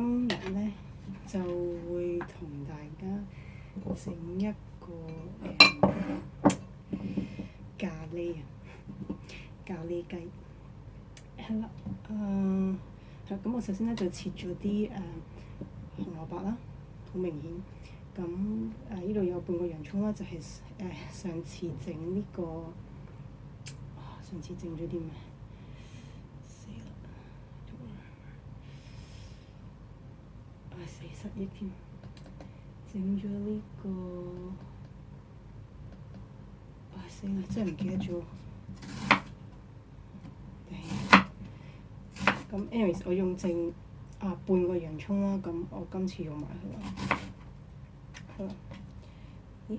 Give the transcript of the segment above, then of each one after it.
今日咧就會同大家整一個咖喱雞，係啦，咁我首先咧就切咗啲紅蘿蔔啦，好明顯。咁呢度有半個洋葱啦，就係上次整呢個，上次整咗啲咩？死啦！死失憶添，整咗呢個，死啦！真係唔記得咗。咁 anyways 我用剩半個洋葱啦，咁我今次用埋佢啦。好啦，咦？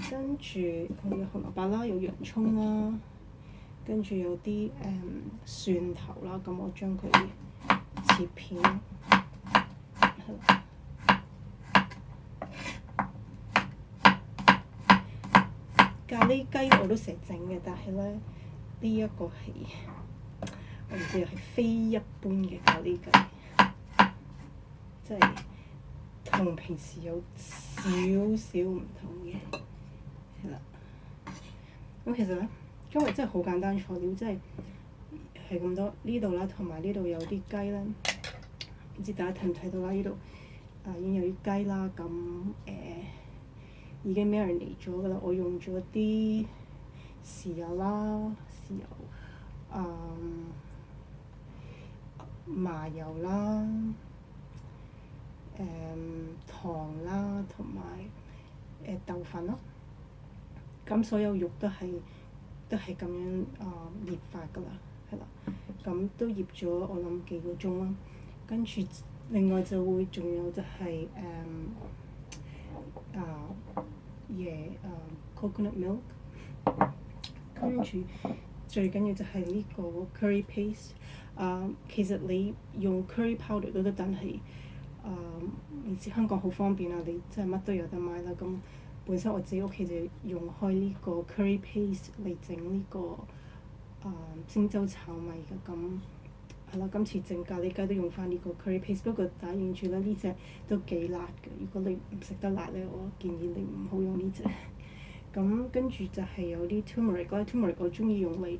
跟住我有紅蘿蔔啦，有洋葱啦，跟住有啲蒜頭啦，咁我將佢切片。係啦。咖喱雞我都成日整嘅，但係咧呢一個係我唔知係非一般嘅咖喱雞，即係同平時有少少唔同嘅，係啦。咁其實咧，因為真係好簡單材料，即係咁多呢度啦，同埋呢度有啲雞啦。唔知大家睇唔睇到啦？呢度已經有啲雞啦，咁已經 marinate 咗㗎啦。我用咗啲豉油啦，麻油啦，糖啦，同埋豆粉咯。咁所有肉都係咁樣醃法㗎啦，係啦。咁都醃咗我諗幾個鐘啦。跟住另外仲有就係coconut milk， 跟住最緊要就係呢個 curry paste。其實你用 curry powder 都得，但係你知香港好方便啊，你真係乜都有得買啦。咁本身我自己屋企就用開呢個 curry paste 嚟整呢個星洲炒米嘅。咁係啦，今次整咖喱雞都用翻呢個 curry paste， 不過打完住啦，呢隻都幾辣嘅。如果你唔食得辣咧，我建議你唔好用呢隻。咁跟住就係有啲 turmeric 啦，turmeric 我中意用嚟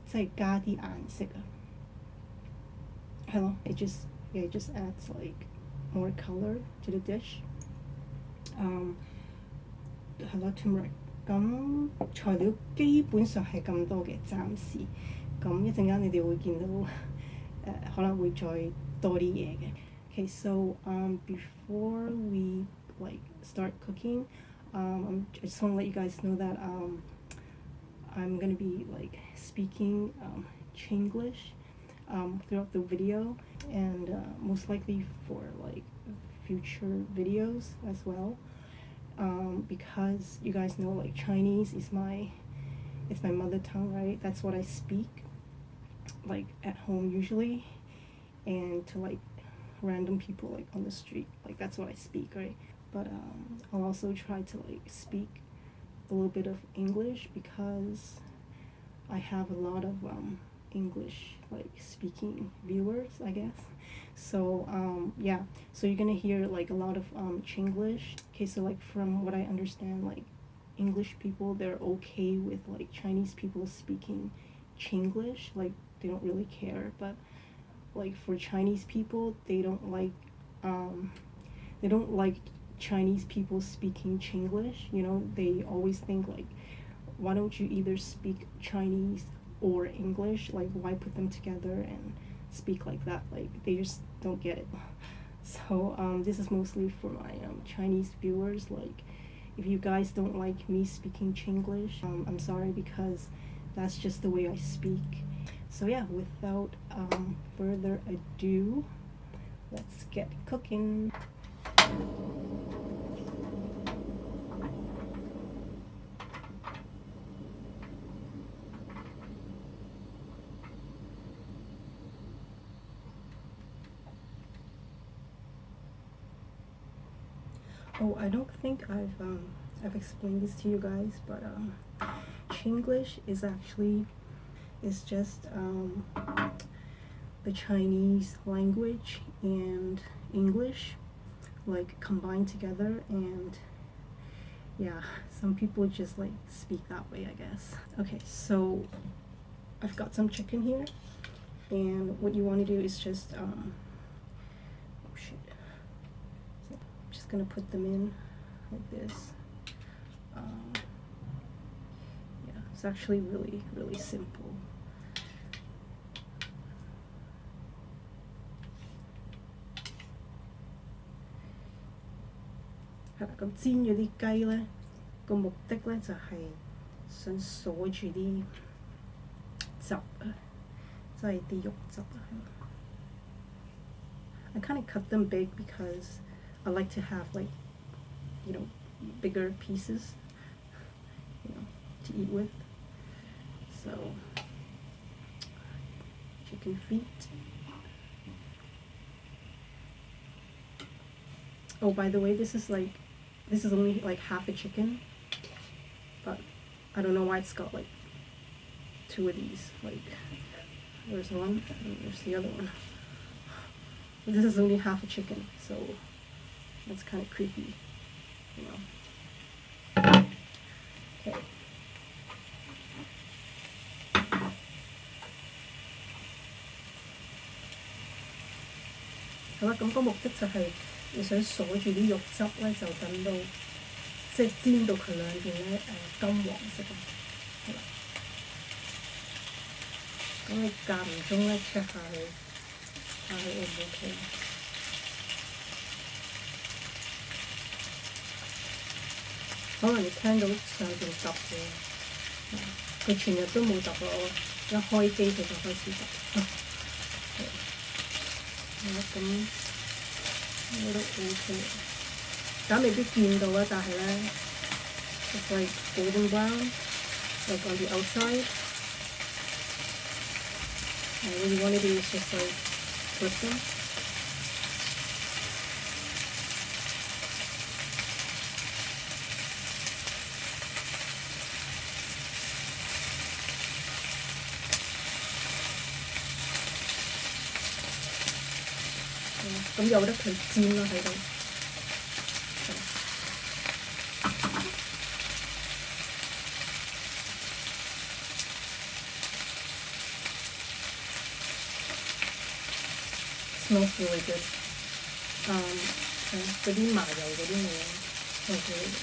即係加啲顏色啊。係咯，it just adds like more color to the dish。係咯 turmeric。咁材料基本上係咁多嘅，暫時。咁一陣間你哋會見到可能會再多啲嘢嘅。Okay, so before we start cooking, I just want to let you guys know that I'm gonna be speaking Chinglish throughout the video, and most likely for future videos as well, because you guys know Chinese is it's my mother tongue, right? That's what I speak at home usually, and to random people on the street, that's what I speak, right? But I'll also try to speak a little bit of English, because I have a lot of English speaking viewers, I guess. So yeah, so you're gonna hear a lot of Chinglish. Okay, so from what I understand, English people, they're okay with Chinese people speaking Chinglish, they don't really care. But for Chinese people, they don't like Chinese people speaking Chinglish. You know, they always think why don't you either speak Chinese or English? Why put them together and speak like that? They just don't get it. So this is mostly for my Chinese viewers. If you guys don't like me speaking Chinglish, I'm sorry, because that's just the way I speak. So yeah, without further ado, let's get cooking. Oh, I don't think I've explained this to you guys, but Chinglish is is just the Chinese language and English like combined together, and yeah, some people just like speak that way, I guess. Okay, so I've got some chicken here, and what you want to do is just oh shit. So I'm just gonna put them in like this. Yeah, it's actually really simple.咁煎咗啲雞呢，個目的呢就係想鎖住啲汁啊，即係啲肉汁啊。I kind of cut them big because I like to have like, you know, bigger pieces, you know, to eat with. So, chicken feet. Oh, by the way, this is only like half a chicken, but I don't know why it's got like 2 of these. Like, there's one and there's the other one. This is only half a chicken, so that's kind of creepy, you know. Okay. Hả, 好啦，咁個目的就係你想鎖住啲肉汁咧，就等到即係煎到佢兩邊咧金黃色啊，係啦。咁你間唔中咧 check 下佢，睇下佢 O 唔 OK。可能你聽到上邊揼嘅，佢全日都冇揼咯，一開機佢就開始揼。咁我都 OK， 大家未必見到啊，但係咧 ，it's like golden brown, like on the outside. And what you want to do is just like flip them. .咁由得佢煎咯喺度。Smells really good。嗰啲麻油嗰啲味，smells really good。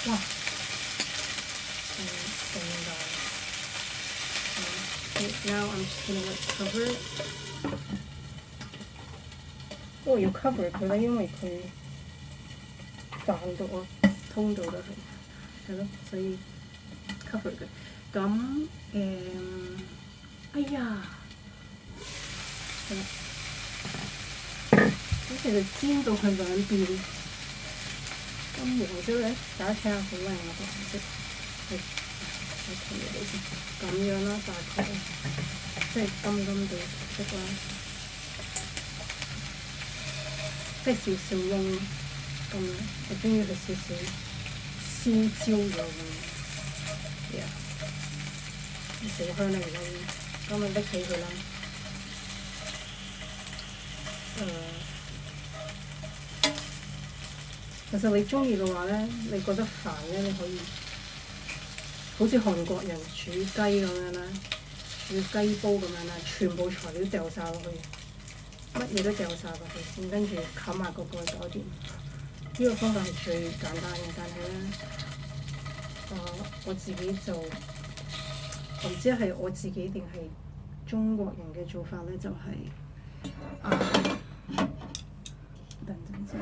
哇！Now I'm just gonna like cover it。我要 cover 佢咧，因為佢彈到我通到都係咯，所以 cover 佢。咁哎呀，係啦，咁其實煎到佢兩邊金黃色咧，大家睇下好靚啊個顏色，係我睇你哋先，咁樣啦，大概即係金地色啦，即係少少燶咁樣，我中意佢少少燒焦咗咁樣，好香啊而家，咁咪拎起佢啦。其實你中意嘅話咧，你覺得煩咧，你可以好似韓國人煮雞咁樣啦，煮雞煲咁樣啦，全部材料掉晒落去，乜嘢都掉晒落去先，跟住冚埋個蓋搞掂。呢個方法係最簡單嘅，但係咧，我自己就我唔知係我自己定係中國人嘅做法咧，就係等陣先。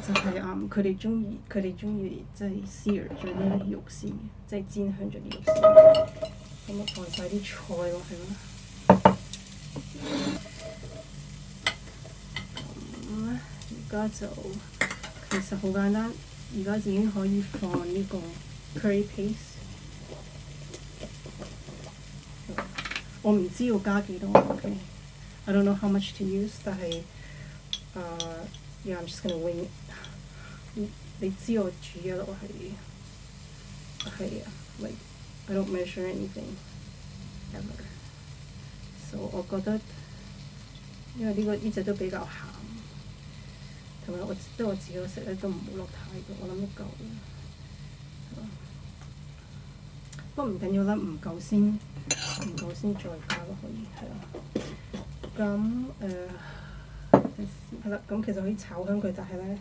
就係佢哋中意即係 sear 咗啲肉先，即係煎香咗啲肉先。咁我放晒啲菜落去啦。咁咧，而家就其實好簡單，而家已經可以放呢個 curry paste。我唔知要加幾多 ，OK。I don't know how much to use， 但係yeah I'm just gonna wing it。你知我煮嘢我係 like I don't measure anything ever。so 我覺得因為呢隻都比較鹹，同埋我自己食咧都唔好落太多，我諗都夠。不過唔緊要啦，唔夠先再加咯，可以係啦。咁係啦，咁其實可以炒香佢，但係咧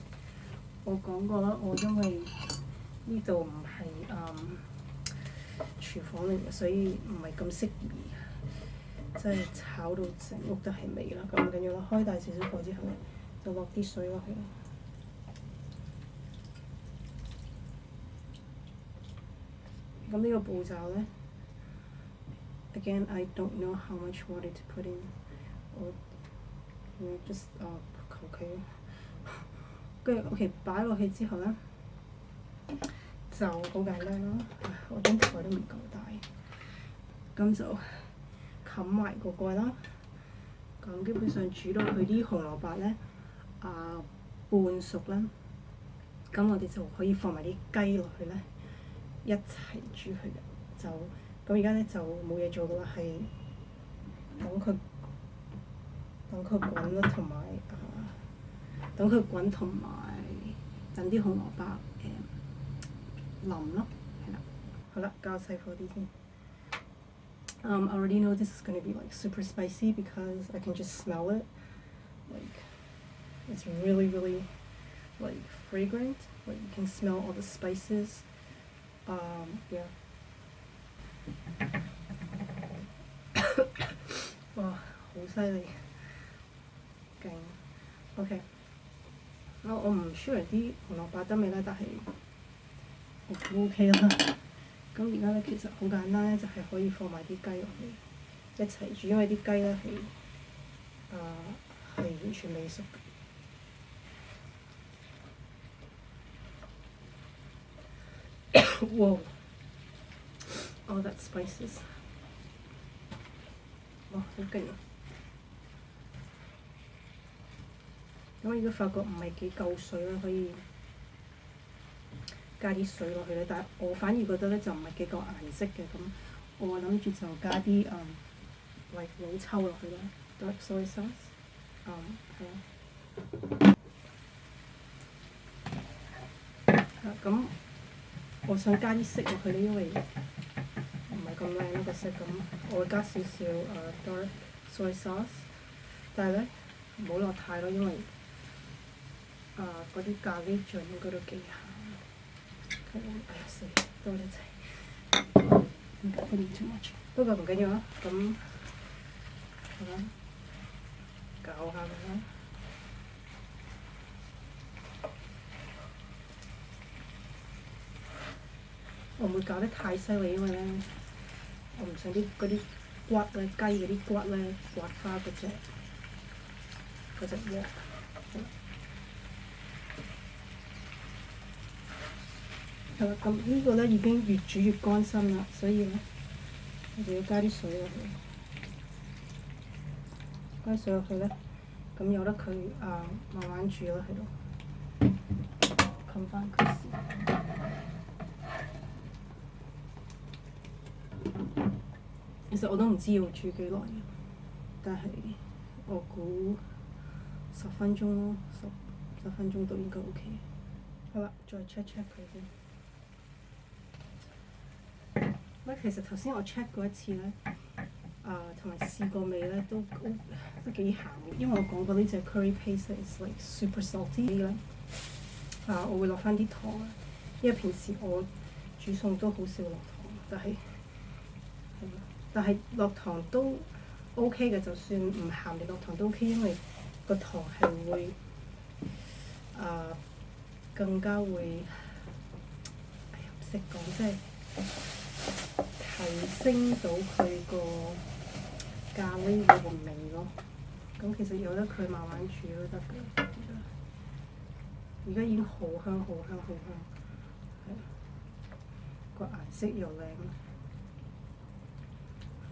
我講過啦，我因為呢度唔係廚房嚟嘅，所以唔係咁適宜，即係炒到成屋都係味啦。咁唔緊要啦，開大少少火之後咧，就落啲水落去啦。咁呢個步驟咧 ，again I don't know how much water to put in， 我 just 求其，跟住 OK 擺落去之後咧，就好簡單啦。我張台都唔夠大，咁就冚埋個蓋啦。咁基本上煮到佢啲紅蘿蔔咧半熟啦，咁我哋就可以放埋啲雞落去咧。一齊煮佢嘅，就咁而家咧就冇嘢做㗎啦，係等佢滾啦，等佢滾同埋等啲紅蘿蔔腍咯，係啦，好啦，較細火啲先。I already know this is gonna be like super spicy because I can just smell it. Like it's really like fragrant. Like you can smell all the spices. Yeah. 哇，好犀利，勁 OK。我唔 sure 啲紅蘿蔔得未咧，但係我估 OK 啦。咁而家咧其實好簡單咧，就係可以放埋啲雞落去一齊煮，因為啲雞咧係完全未熟。Whoa! All that spices. 哇，好勁啊！咁如果發覺唔係幾夠水咧，可以加啲水落去咧。但係我反而覺得咧就唔係幾夠顏色嘅，咁我諗住就加啲like 老抽落去啦 ，dark soy sauce。係啊。咁我想加啲色落去咧，因為唔係咁靚咯個色，咁我會加少少dark soy sauce， 但係咧唔好落太多，因為嗰啲咖喱醬應該都幾鹹。哎呀死，多得滯，點解 put in too much？ 不過唔緊要啦，咁係啦，搞下佢啦。我唔會搞得太犀利，因為咧，我唔想嗰啲骨咧，雞嗰啲骨咧刮花嗰隻鑊。係啦，咁呢個咧已經越煮越乾身啦，所以咧我哋要加啲水落去。加水落去咧，咁由得佢慢慢煮啦喺度，冚翻佢先。其實我都唔知要煮幾耐嘅，但係我估10分鐘咯，10分鐘都應該 OK。好啦，再 check 佢先。其實頭先我 check 過一次咧，同埋試過味咧都幾鹹嘅，因為我講過呢隻 curry paste is like super salty 咧。我會落翻啲糖啊，因為平時我煮餸都好少落糖，但係落糖都 OK 嘅，就算唔鹹你落糖都 OK， 因為個糖係會更加會，唔識講，即係提升到佢個咖喱嗰個味咯。咁其實由得佢慢慢煮都得嘅。而家已經好香，係個顏色又靚。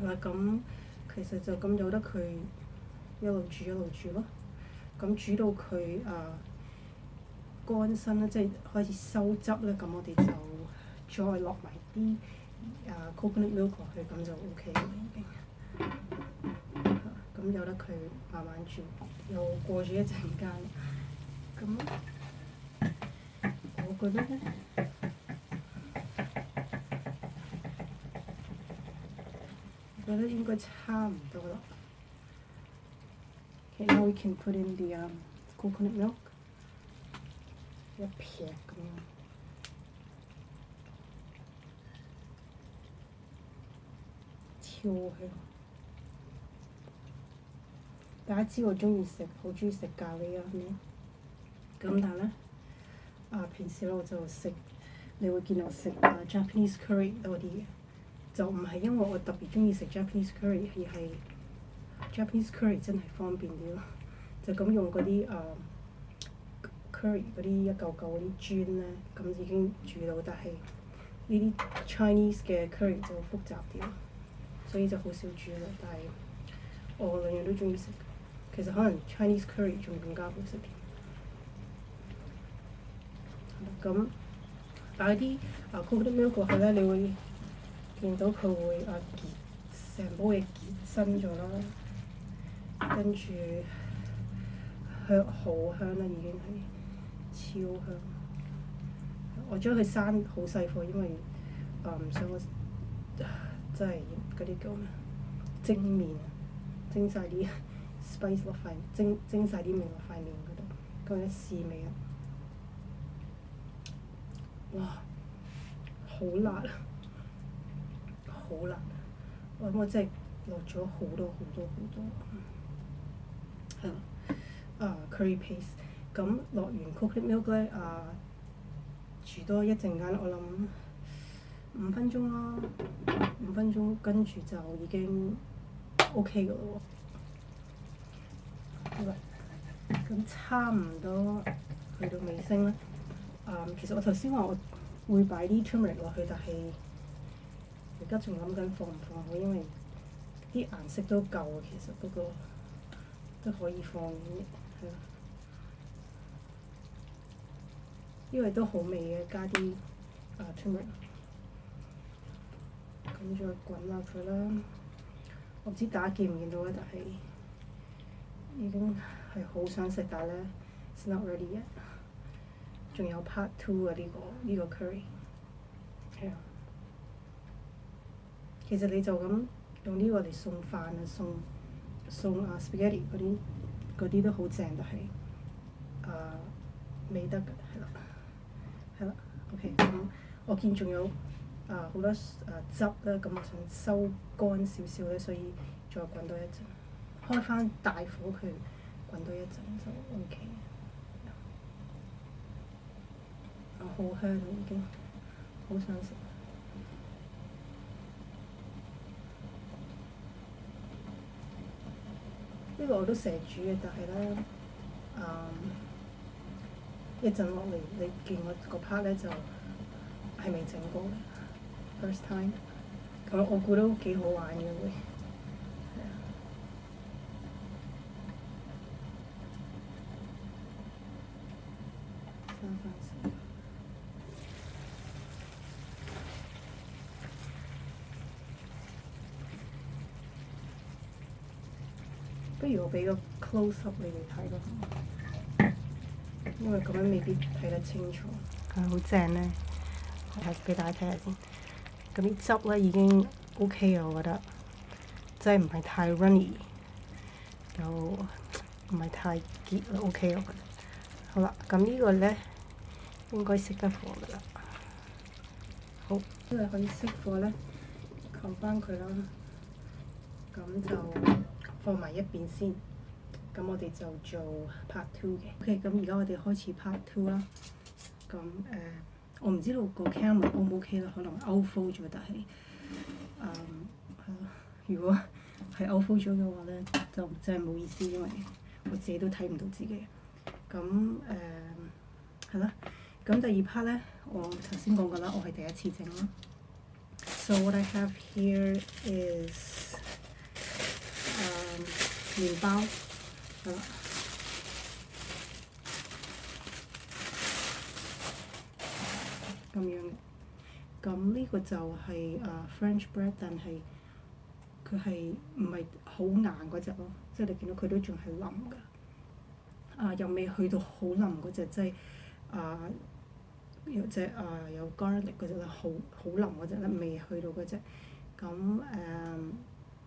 係啦，咁其實就咁由得佢一路煮咯。咁煮到佢乾身啦，即係開始收汁咧，咁我哋就再落埋啲coconut milk 落去，咁就 OK 啦已經。咁由得佢慢慢煮，又過咗一陣間，咁我覺得咧，應該差唔多啦。Okay, now we can put in the coconut milk， 一撇咁樣。超香！大家知我好中意食咖喱啊，係咪？咁但係咧，平時咧我就食，你會見我食Japanese curry 多啲嘅，就唔係因為我特別中意食 Japanese curry， 而係 Japanese curry 真係方便啲咯，就咁用嗰啲curry 嗰啲一嚿嚿嗰啲磚咧，咁已經煮到，但係呢啲 Chinese 嘅 curry 就複雜啲咯，所以就好少煮啦。但係我兩樣都中意食。其實可能 Chinese curry 仲更加好食添。咁擺啲coconut milk 過去咧，你會見到佢會結成煲嘢結身咗啦，跟住香好香啦，已經係超香。我將佢閂好細火，因為唔想我即係嗰啲叫咩蒸麵蒸晒啲。spice 落塊蒸晒啲麵落塊面嗰度，咁一試味啊！哇，好辣啊！好辣！我真係落咗好多，係啦，curry paste。咁落完 coconut milk 咧，煮多一陣間，我諗5分鐘啦，5分鐘跟住就已經 OK 㗎咯喎。咁差唔多去到尾聲啦。其實我頭先話我會擺啲 turmeric 落去，但係而家仲諗緊放唔放好，因為啲顏色都夠啊。其實不過都可以放嘅，係啦。因為都好味嘅，加啲turmeric。咁再滾落佢啦。我唔知大家見唔見到啊，但係已經係好想食，但係咧 it's not ready yet。仲有 part 2啊，呢個 curry 係啊。其實你就咁用呢個嚟送飯啊，送spaghetti 嗰啲都好正，但係未得㗎，係啦，OK。咁我見仲有好多汁啦，咁我想收乾少少咧，所以再滾多一陣。開翻大火佢滾多一陣就 OK。好香啊，已經好想食。呢個我都成日煮嘅，但係咧一陣落嚟，你見我個 part 咧就係未整過嘅 ，first time。咁我估都幾好玩嘅會。不如我俾個 close up 你哋睇咯，因為咁樣未必睇得清楚。係好正咧，睇俾大家睇下先。咁啲汁咧已經 OK 啊，我覺得，即係唔係太 runny， 又唔係太結啦 OK 我覺得。好啦，咁呢個咧應該熄得火㗎啦。好，因為可以熄火咧，扣翻佢啦。咁就放埋一邊先，咁我哋就做 part 2嘅。OK，咁而家我哋開始 part 2啦。咁我唔知道個 camera O 唔 OK 啦，可能 outflow 咗，但係係咯。如果係 outflow 咗嘅話咧，就真係冇意思，因為我自己都睇唔到自己。咁係啦。咁第二 part 咧，我頭先講過啦，我係第一次整啦。So what I have here is 麵包，係啦。咁樣嘅，咁呢個就係French bread， 但係佢係唔係好硬嗰隻咯？即係你見到佢都仲係腍㗎。又未去到好腍嗰隻，即係有隻有 garlic 嗰隻咧，好腍嗰隻咧，未去到嗰隻。咁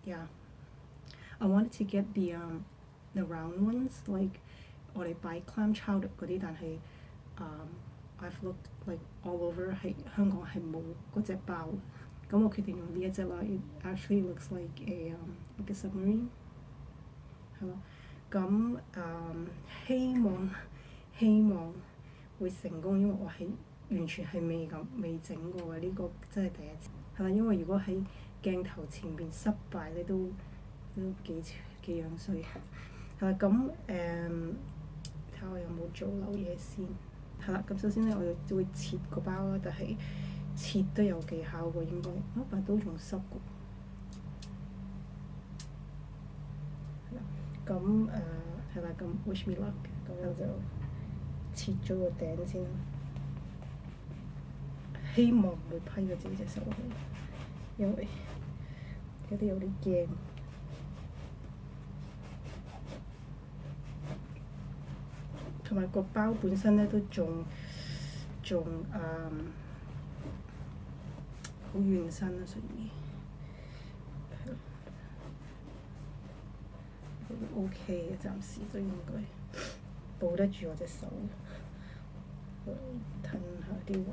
yeah，I wanted to get the round ones like 我哋擺 clam chowder 嗰啲，但係I've looked like all over 係香港係冇嗰隻包。咁我決定用呢一隻啦。It actually looks like a submarine， 係咯。咁希望會成功，因為我係完全係未整過嘅，呢個真係第一次。係啦，因為如果喺鏡頭前邊失敗咧，都幾樣衰。係啦，咁睇下我有冇做漏嘢先。係啦，咁首先咧，我就會切個包啦，但係切都有技巧喎，應該。把刀仲濕過。係啦，咁係啦，咁 wish me luck， 咁樣就切咗個頂先啦。希望唔會批咗自己隻手去，因為有啲驚。同埋個包本身咧都仲好軟身啊，所以都 OK 嘅，暫時都應該保得住我隻手。褪下啲位，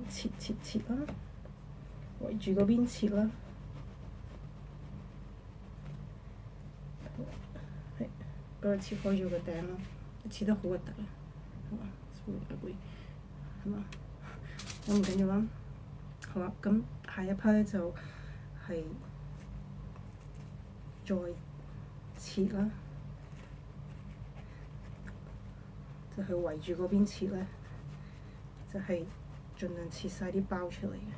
切啦，圍住嗰邊切啦。係，嗰度切開咗個頂啦，切得好核突啊，係嘛？係嘛？咁唔緊要啦。好啦，咁下一 part 咧就係再切啦，就係圍住嗰邊切咧，就係盡量切晒啲包出嚟嘅，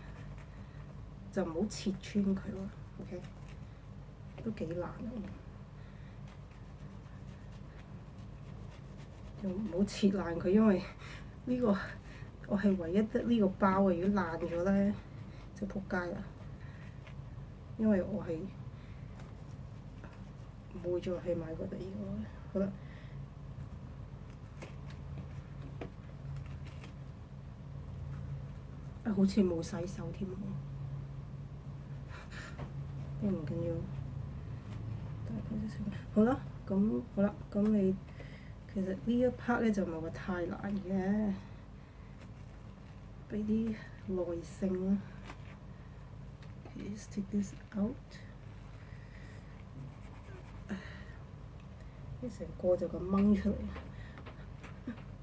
就唔好切穿佢咯。OK， 都幾難啊！就唔好切爛佢，因為呢個我係唯一得呢個包啊！如果爛咗咧，就仆街啦。因為我係唔會再去買過第二個。好啦。好似冇洗手添喎，都唔緊要。好啦，咁你其實呢一 part 咧就唔係話太難嘅，俾啲耐性啦。Let's take this out。呢成個就咁掹出嚟，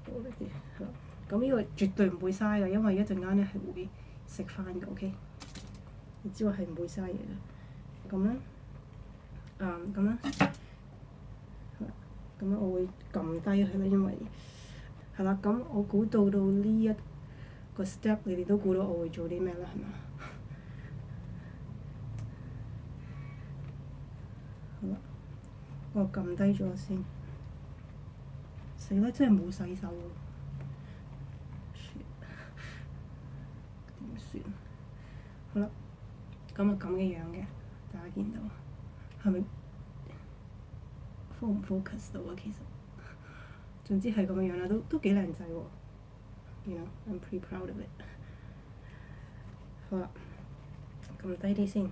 好呢啲係啦。咁呢個絕對唔會嘥嘅，因為一陣間咧係會食翻嘅 ，OK？ 你知我係唔會嘥嘢嘅。咁咧，咁咧我會撳低佢啦，因為係啦。咁我估到呢一個 step， 你哋都估到我會做啲咩啦，係嘛？好啦，我撳低咗先。死啦！真係冇洗手喎。點算？好啦，咁嘅樣嘅，大家見到係咪 focus 到啊？其實總之係咁嘅樣啦，都幾靚仔喎。You know, I'm pretty proud of it。好啦，撳低啲先。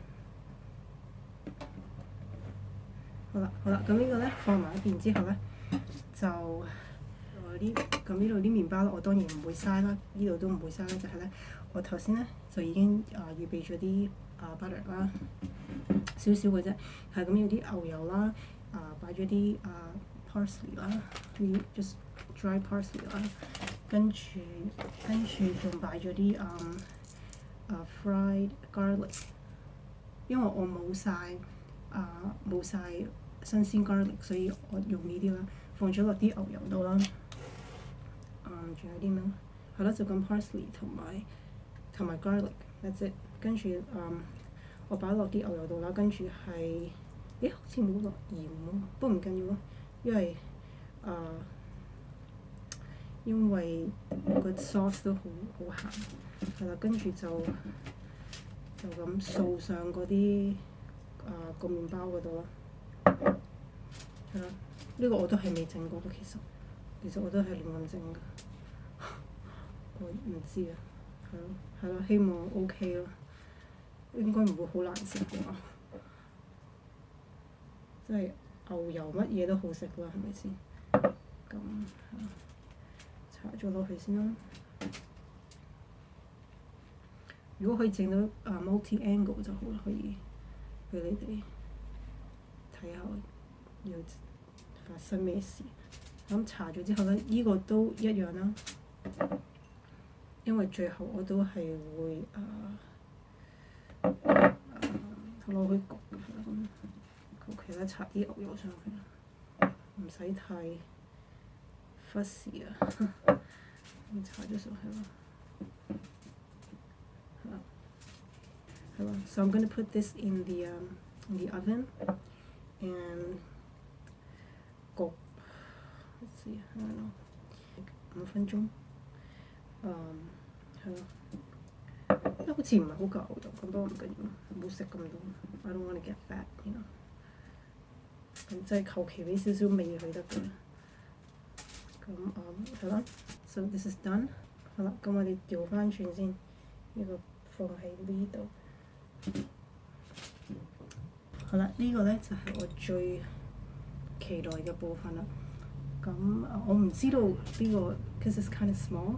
好啦，咁呢個咧放埋一邊之後咧，就咁呢度啲麵包咧，我當然唔會嘥啦，呢度都唔會嘥啦，就係咧，我頭先咧就已經預備咗啲butter 啦，少少嘅啫，係咁有啲牛油啦，擺咗啲parsley 啦 ，just dry parsley 啦，跟住仲擺咗啲fried garlic， 因為我冇晒新鮮 garlic， 所以我用呢啲啦，放咗落啲牛油度啦。仲有啲咩？係咯，就咁 parsley 同埋 garlic，that's it。跟住我擺落啲牛油度啦，跟住係，好似冇落鹽喎，不過唔緊要咯，因為個 sauce 都好鹹，係啦，跟住就咁掃上嗰啲個麵包嗰度咯，係啦，呢個我都係未整過嘅，其實我都係亂咁整㗎，我唔知啊，係咯，希望 OK 咯，應該唔會好難食啩，即係牛油乜嘢都好食啦，係咪先？咁搽咗落去先啦。如果可以整到multi angle 就好啦，可以俾你哋睇下要發生咩事。咁搽咗之後咧，依個都一樣啦，因為最後我都係會攞去焗㗎，咁求其咧搽啲牛油上去，唔使太忽視啊，咁搽咗上去咯。So I'm gonna put this in the oven and 焗，let's see，I don't know，5分鐘，係咯，好似唔係好夠油咁，不過唔緊要，唔好食咁多。I don't wanna get fat，you know。咁即係求其俾少少味佢得㗎啦。咁係啦 ，so this is done。好啦，咁我哋調翻轉先，呢個放喺呢度。好啦，呢個咧就係我最期待嘅部分啦。咁我唔知道呢個 cause it's kind of small，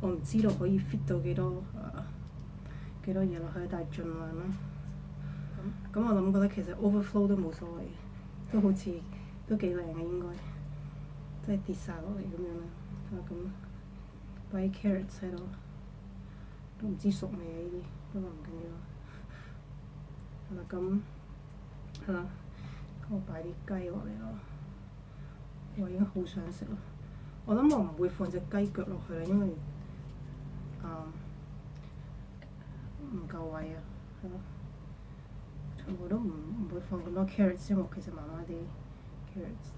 我唔知道可以 fit 到幾多嘢落去，但係盡量啦。咁我諗覺得其實 overflow 都冇所謂，都好似都幾靚嘅應該，即係跌晒落嚟咁樣啦。咁擺 carrots 喺度，都唔知熟未啊呢啲，不過唔緊要。係啦，咁係啦，我擺啲雞落嚟咯。我已經好想食啦。我諗我唔會放隻雞腳落去啦，因為唔夠位啊，係咯。全部都唔會放咁多 carrots， 因為我其實麻麻地 carrots。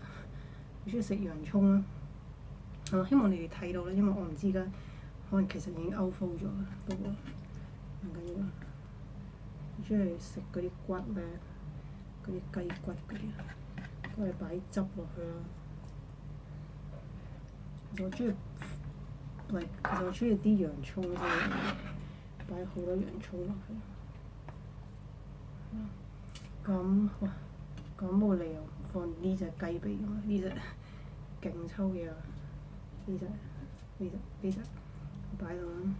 你中意食洋葱啦？係咯，希望你哋睇到啦，因為我唔知而家可能其實已經 outflow 咗啦，不過唔緊要啦。中意食嗰啲骨咧，嗰啲雞骨嗰啲，都係擺汁落去啦。其實我中意啲洋葱先，擺好多洋葱落去。咁冇理由放呢隻雞髀㗎嘛？呢隻勁抽嘢啊！呢隻擺到啦。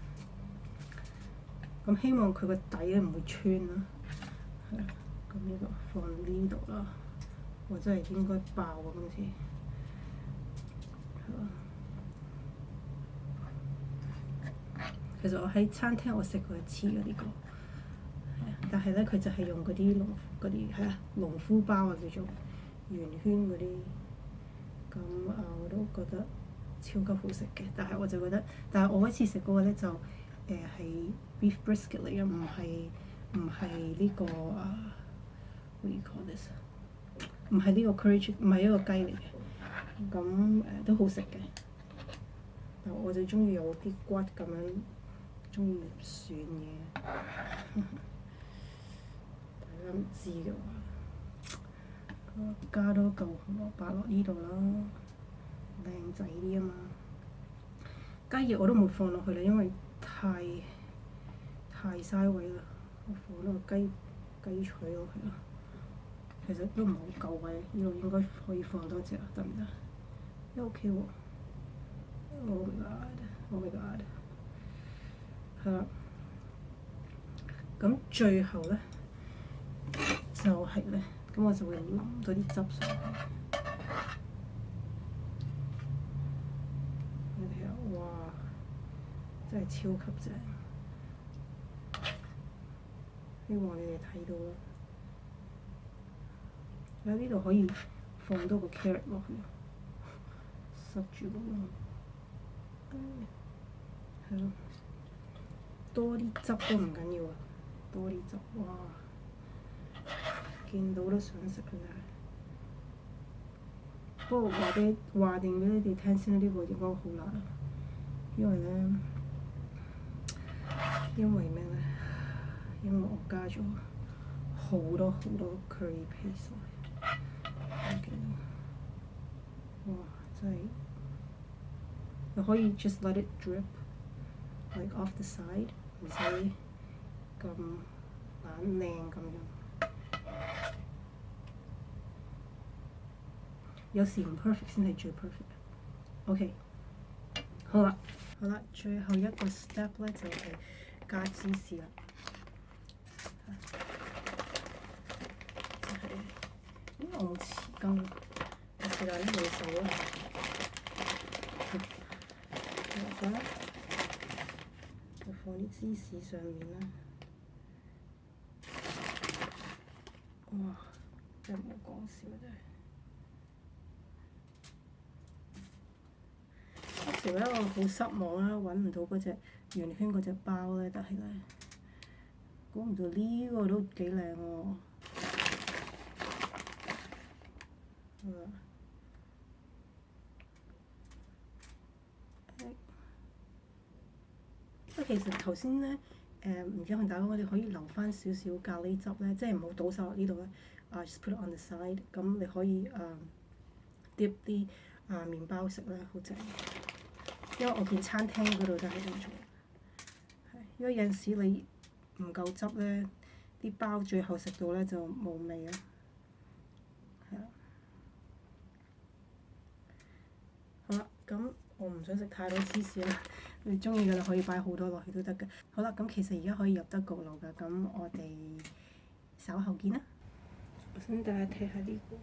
咁希望佢個底咧唔會穿啦，係啦。咁呢個放呢度啦，我真係應該爆啊今次，係啦。其實我喺餐廳我食過一次嘅呢個，但係咧佢就係用嗰啲農夫包啊叫做圓圈嗰啲，咁我都覺得超級好食嘅。但係我就覺得，但係我嗰次食嗰個咧就係beef brisket 嚟嘅，唔係呢個what do you call this？ 唔係呢個 curry， 唔係一個雞嚟嘅。咁都好食嘅，但我就中意有啲骨咁樣，中意蒜嘅。大家唔知嘅話，加多嚿紅蘿蔔落呢度啦，靚仔啲啊嘛。雞翼我都冇放落去啦，因為太嘥位啦，我放咗個雞腿落去啦。其實都唔係好夠位，呢度應該可以放多隻啊，得唔得？都 OK 喎。Oh my god！ 係啦，咁最後咧就係咧，咁我就會淋多啲汁上去。你睇下，哇！真係超級正，希望你哋睇到啦。喺呢度可以放多個 carrot 落去，塞住個窿。係咯，多啲汁都唔緊要啊，多啲汁，哇！見到都想食嘅啫。不過話定俾你哋聽先啦，呢個應該好辣，因為咩咧？因為我加咗好多 curry paste 落去。哇！真係你可以 just let it drip like off the side， 唔使咁懶靚咁樣。有時唔 perfect 先係最 perfect。OK， 好啦，最後一個 step 咧就係加芝士啦。就係因為我冇匙羹，我試下啲冇手啦。落咗，就放啲芝士上面啦。哇！真係冇講笑真係。嗰時咧我好失望啦，揾唔到嗰隻圓圈嗰隻包咧，但係咧估唔到呢個都幾靚喎。其實頭先咧，唔記得同大家講，我哋可以留翻少少咖喱汁咧，即係唔好倒晒落呢度咧。just put it on the side， 咁你可以dip 啲麵包食咧，好正。因為我見餐廳嗰度都係咁做，因為有陣時你唔夠汁咧，啲包最後食到咧就冇味啦。係啊。好啦，咁我唔想食太多芝士啦。你中意嘅你可以擺好多落去都得嘅。好啦，咁其實而家可以入得焗爐㗎，咁我哋稍後見啦。我想大家睇下呢個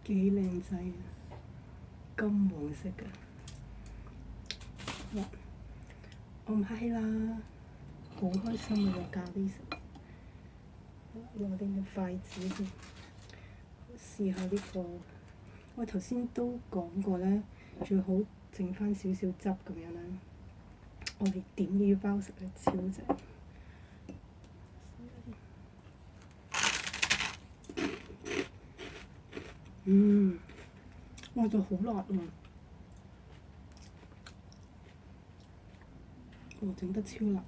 幾靚仔啊，金黃色嘅。我唔客氣啦，好開心啊！有咖喱食。攞啲筷子先，試下呢個。我頭先都講過咧，最好剩翻少少汁咁樣啦。我哋點呢包食咧超正。哇！就好辣喎。我整得超辣。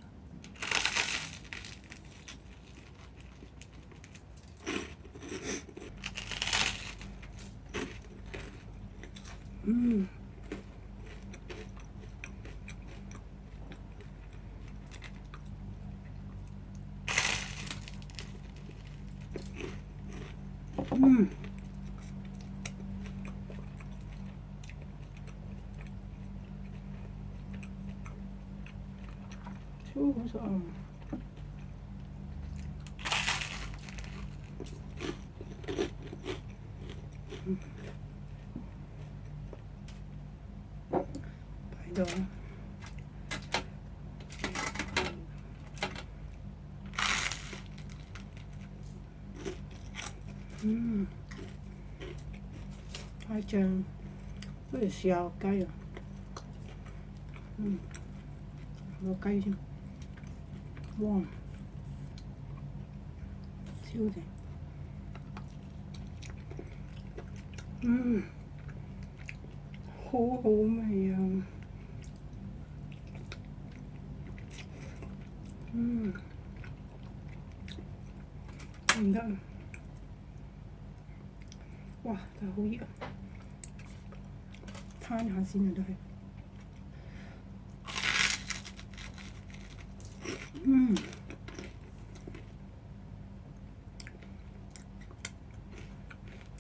超好食啊！擺到。太正，不如試下雞啊！攞雞先，哇，超正！好好味啊！唔得啊！哇！但係好熱啊！攤下先啊，都係。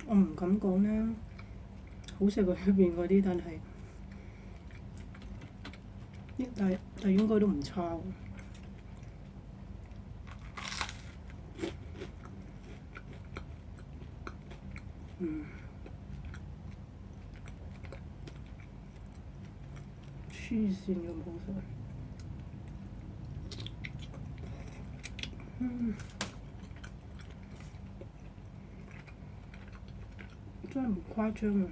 我唔敢講咧，好食過出邊嗰啲，但應該都唔差喎。黐線咁好食。真係唔誇張啊！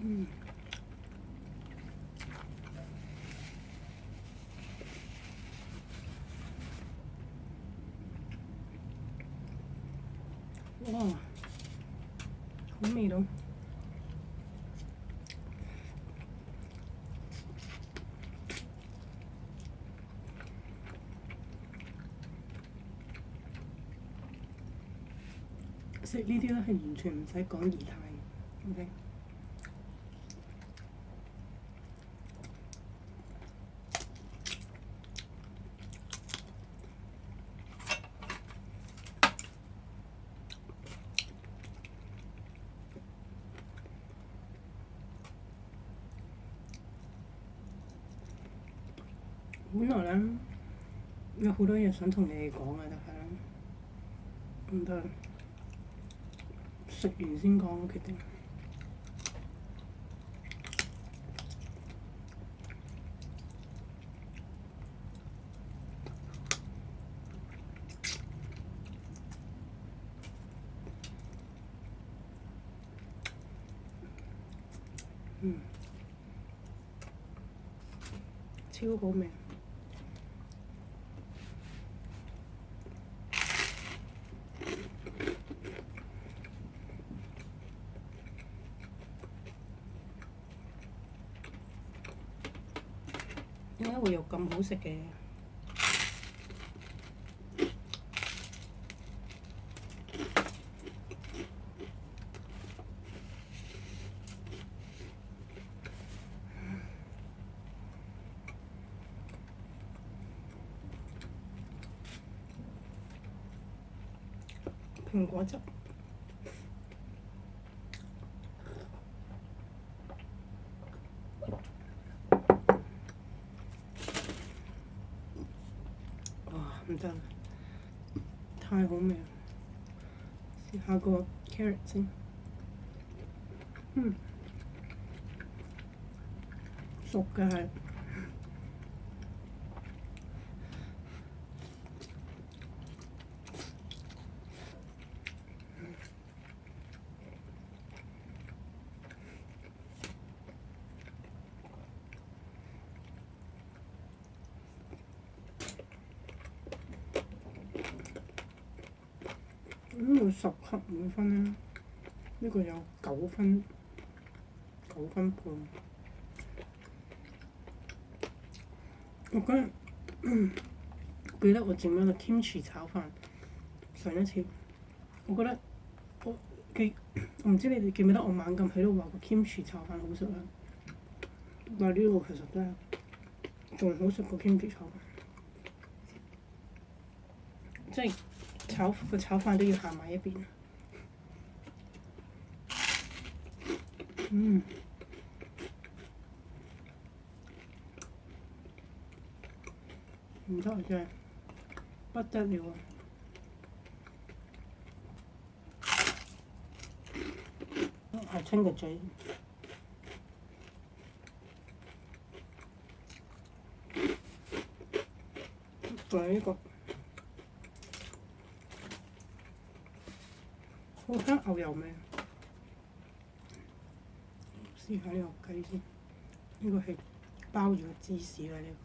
嗯。哇，好味道！食呢啲咧係完全唔使講儀態嘅，OK。本來咧有好多嘢想同你哋講嘅，但係咧唔得，食完先講，我決定。超好味！點解會有咁好食嘅？蘋果汁。哇！唔得啦，太好味啦！試下個 carrot 先。熟嘅係。呢個10級滿分啦，呢個有9分，9分半。我記得我整咗個 kimchi 炒飯，上一次，我覺得我唔知你哋記唔記得我猛咁喺度話個 kimchi 炒飯好食啊，但係呢個其實真係仲好食過 kimchi 炒飯，即係個炒飯都要行埋一邊。唔得啊！真係不得了啊！係清個嘴。仲有呢個好香牛油味。試下呢個雞先，呢個係包住個芝士嘅呢個。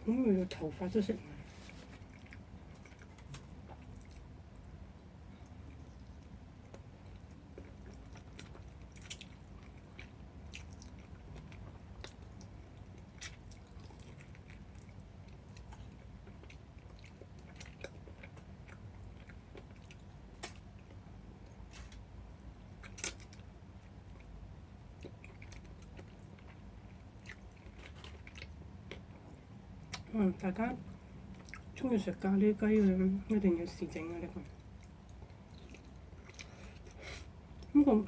佢個頭髮都食埋。大家中意食咖喱雞嘅，一定要試整啊！呢個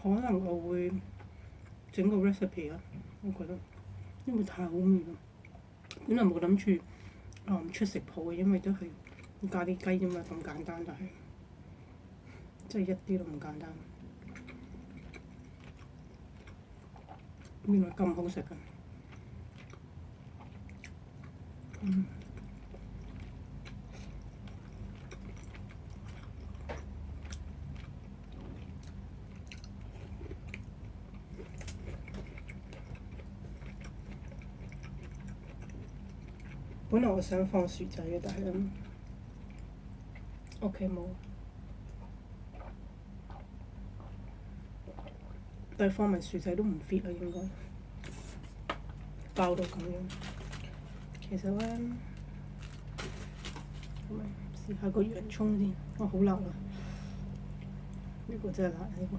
可能我會整個 recipe 啊，我覺得因為太好味啦。本來冇諗住出食譜嘅，因為都係咖喱雞啫嘛，咁簡單，但係真係一啲都唔簡單。原來咁好食㗎！本來我想放薯仔嘅，但係屋企冇。但係放埋薯仔都唔 fit 啊，應該爆到咁樣。其實咧，咁咪試下個洋葱先。哇，好辣啊！呢個真係辣，呢個。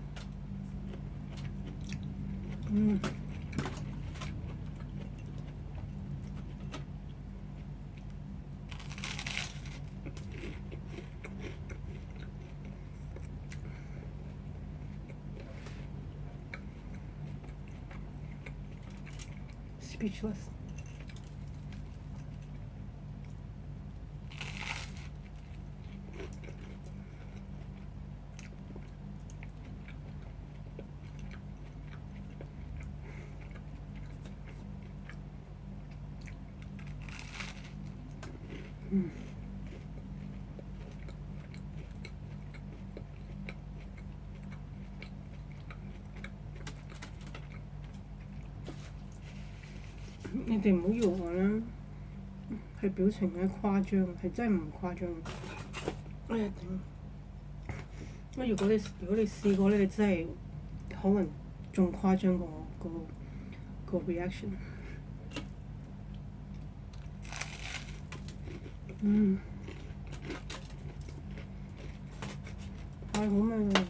Speechless。你哋唔好以為我啦，係表情嘅誇張，係真係唔誇張。哎呀頂！如果你試過咧，你真係可能仲誇張過我個 reaction。太好味啦！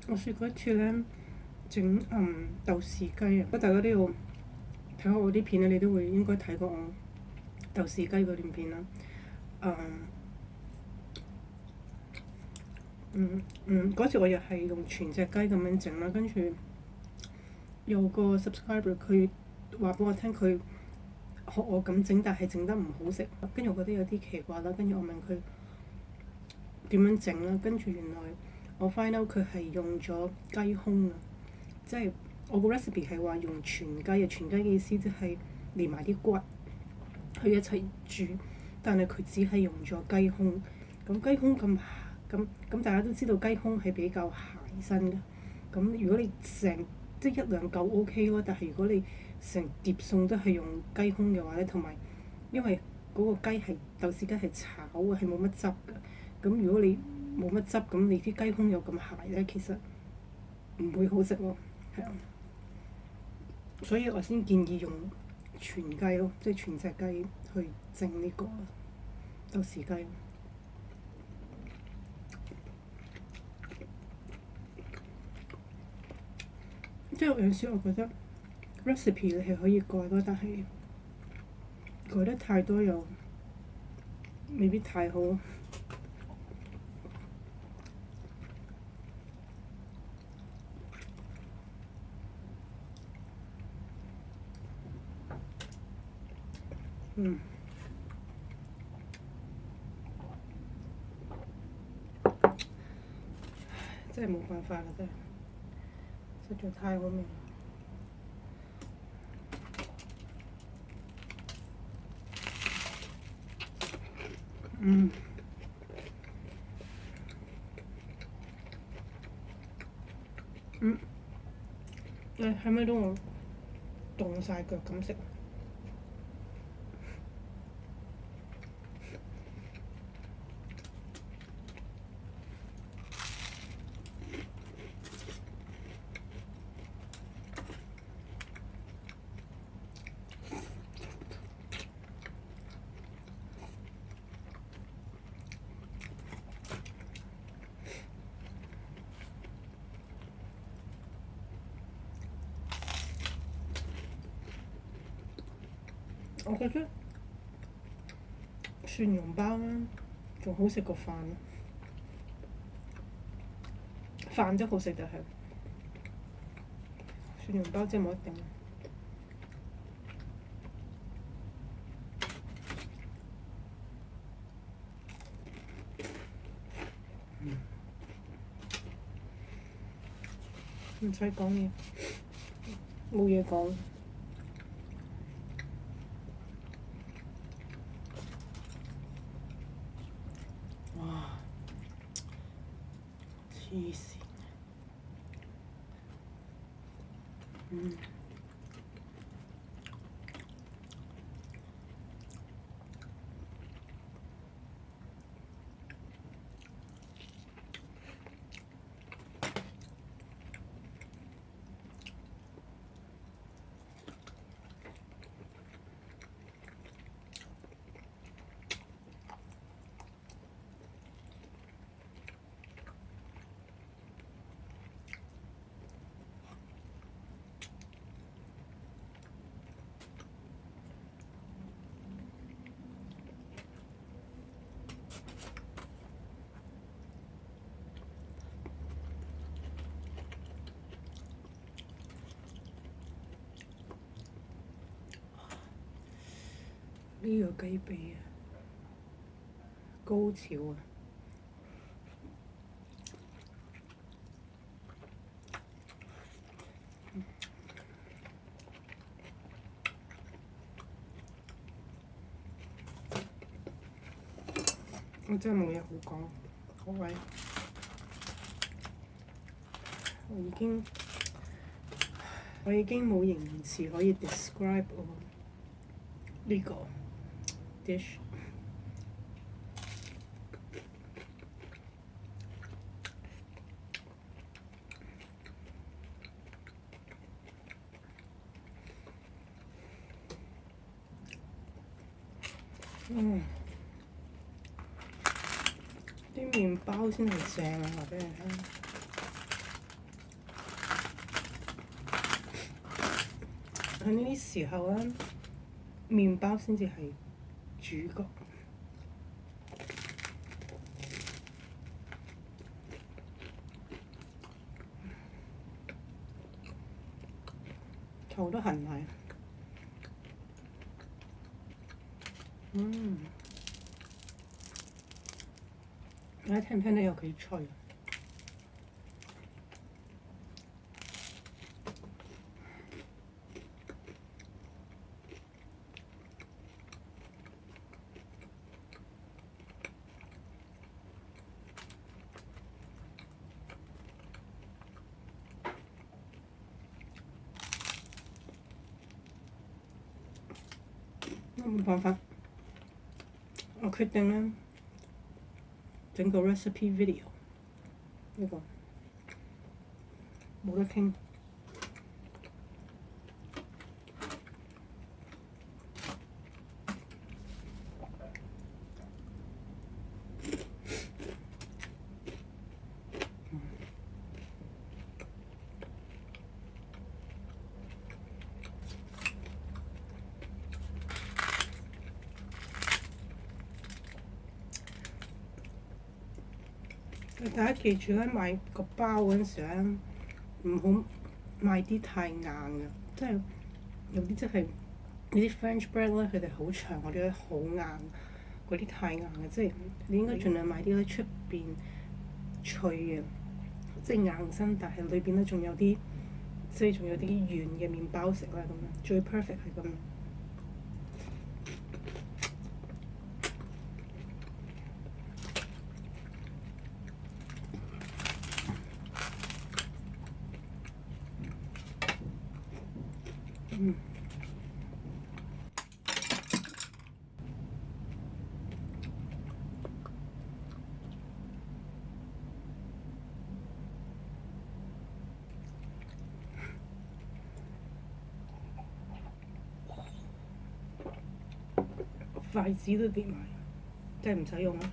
我試過一次咧，整豆豉雞啊！不過大家都要睇下我啲片咧，你都會應該睇過我豆豉雞嗰段片啦。嗰次我又係用全隻雞咁樣整啦，跟住有個 subscriber 佢話俾我聽佢學我咁整，但係整得唔好食，跟住我覺得有啲奇怪啦。跟住我問佢點樣整啦，跟住原來我 find out 佢係用咗雞胸啊，即係我個 recipe 係話用全雞啊，全雞嘅意思即係連埋啲骨去一齊煮，但係佢只係用咗雞胸。咁雞胸咁大家都知道雞胸係比較鞋身嘅。咁如果你即係一兩嚿 OK 咯，但係如果你成碟餸都係用雞胸嘅話咧，同埋因為嗰個雞係豆豉雞係炒嘅，係冇乜汁嘅。咁如果你冇乜汁，咁你啲雞胸又咁鞋咧，其實唔會好食咯，係啊。所以我先建議用全雞咯，即係全隻雞去整呢個豆豉雞。即係有陣時我覺得 recipe 你係可以改咯，但係改得太多又未必太好。真係冇辦法啦，真係實在太好味。係咪都我凍晒腳咁食？我覺得蒜蓉包啦，仲好食過飯咯。飯都好食，但係蒜蓉包真係冇得頂。唔使講嘢，冇嘢講。哇！黐線。呢個雞髀啊，高潮啊！我真係冇嘢好講，各位，我已經冇形容詞可以 describe 我呢個 dish。啲麵包先係正啊！話俾你聽，喺呢啲時候咧，麵包先至係主角。頭都痕埋。你聽唔聽到有幾脆？冇辦法，我決定咧整個 recipe video，呢個冇得傾。大家記住咧，買個包嗰陣時咧，唔好買啲太硬嘅，即係有啲即係呢啲 French bread 咧，佢哋好長，我哋咧好硬，嗰啲太硬嘅，即係你應該盡量買啲咧出邊脆嘅，即係硬身，但係裏邊咧仲有啲，即係仲有啲軟嘅麵包食啦咁樣，最 perfect 係咁樣。筷子都跌埋，真係唔使用啦。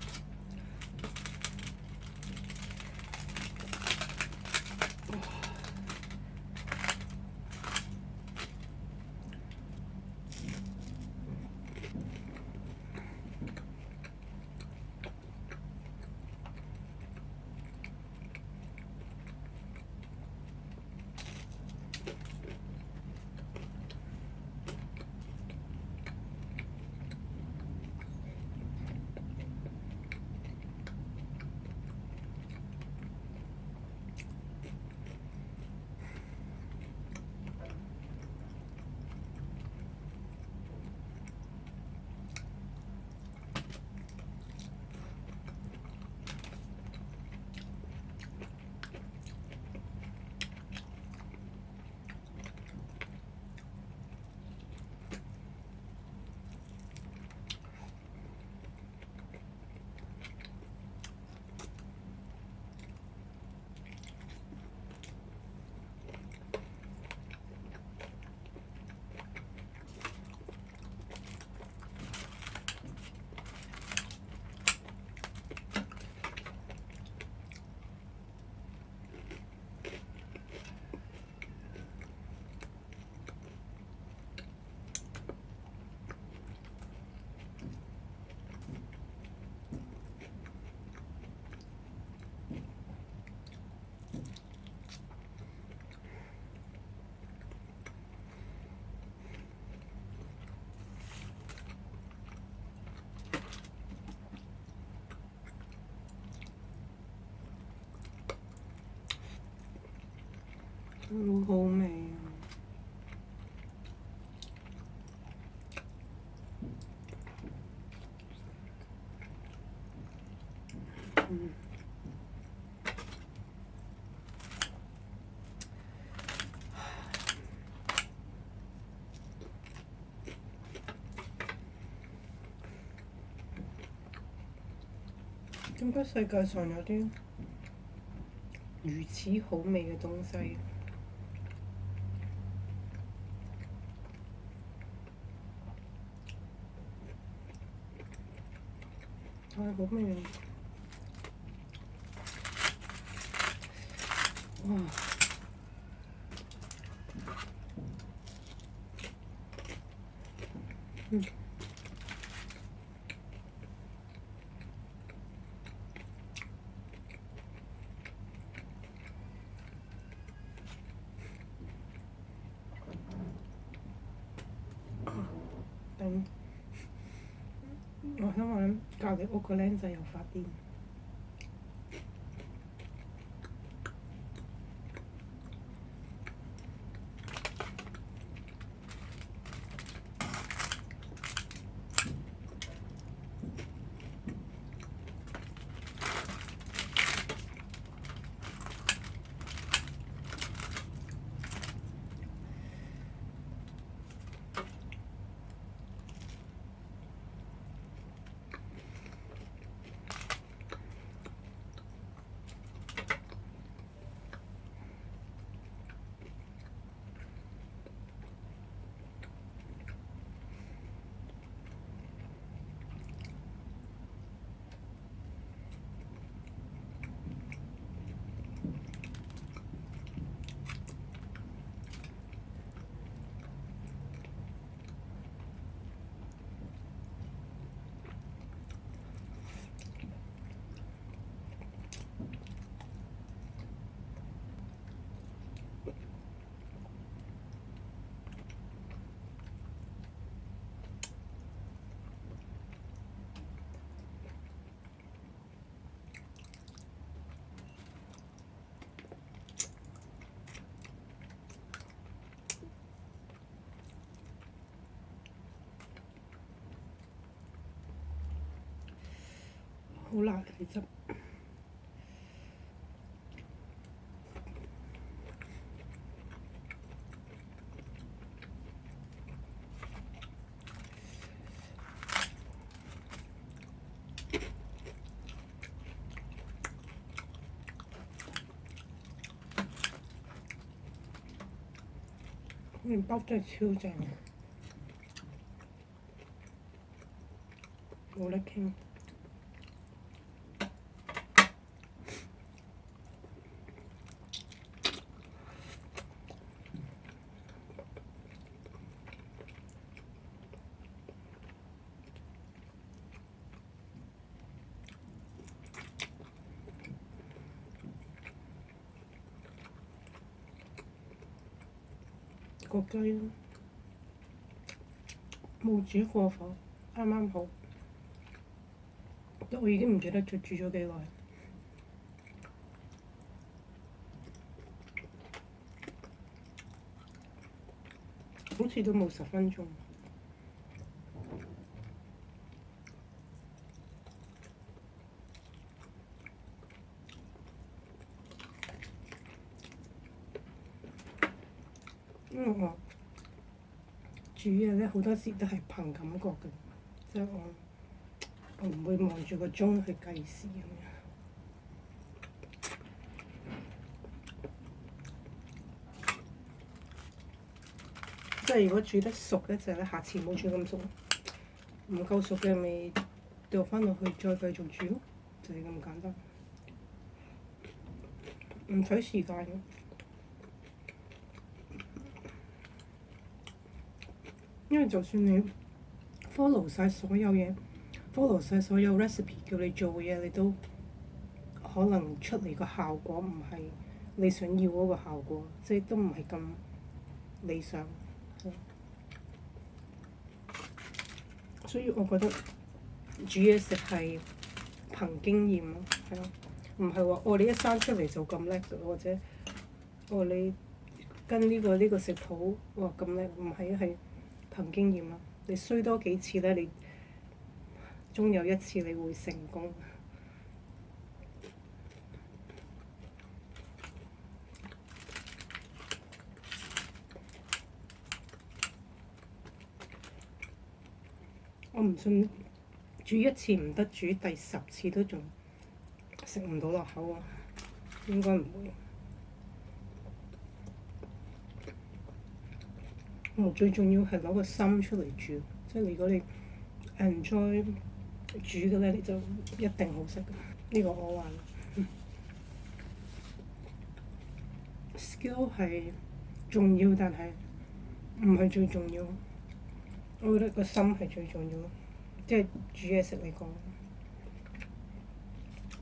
好好味啊！點解世界上有啲如此好味嘅東西？太好味啦！哇！等我想話咧，隔離屋個僆仔又發癲。好辣嘅汁。麵包真係超正，冇得傾。個雞冇煮過火，啱啱好。我已經唔記得咗煮咗幾耐，好似都冇10分鐘。因為我煮嘢咧好多時都係憑感覺嘅，即係我唔會望住個鐘去計時咁樣。即係如果煮得熟咧，就咧下次唔好煮咁熟；唔夠熟嘅咪掉翻落去再繼續煮咯，就係咁簡單，唔使時間嘅。因為就算你 follow 晒所有嘢，follow 晒所有 recipe 叫你做嘅嘢，你都可能出嚟個效果唔係你想要嗰個效果，即係都唔係咁理想。所以我覺得煮嘢食係憑經驗咯，係咯，唔係話你一生出嚟就咁叻嘅，或者你跟呢個食譜，哇咁叻，唔係憑經驗啦。你衰多幾次咧，你終有一次你會成功。我唔信煮一次唔得，煮第10次都仲食唔到落口啊！應該唔會。最重要係攞個心出嚟煮，即係如果你 enjoy 煮嘅咧，你就一定好食。呢個我話skill 係重要，但係唔係最重要。我覺得個心係最重要，即係煮嘢食嚟講。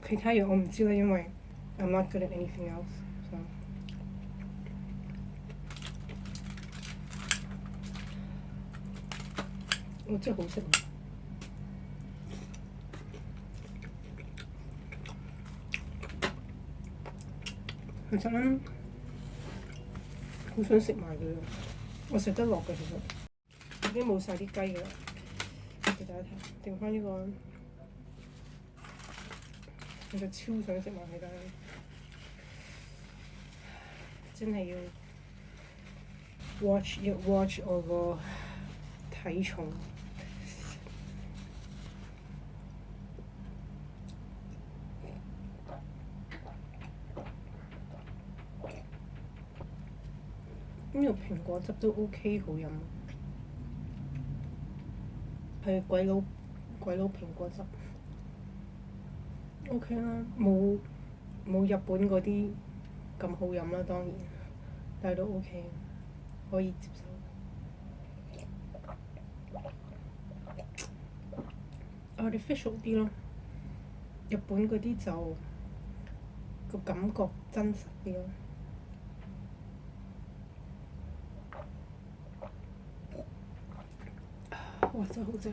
其他嘢我唔知啦，因為 I'm not good at anything else。我真係好食。其實咧，好想食埋佢，我食得落嘅其實，已經冇晒啲雞㗎啦。俾大家睇，剩翻呢個，我就超想食埋佢啦！真係要 watch 我個體重。呢個蘋果汁都 OK 好飲，係鬼佬蘋果汁 OK 啦，冇日本嗰啲咁好飲啦，當然，但係都 OK， 可以接受。artificial 啲咯，日本嗰啲就個感覺真實啲咯。哇！真係好正。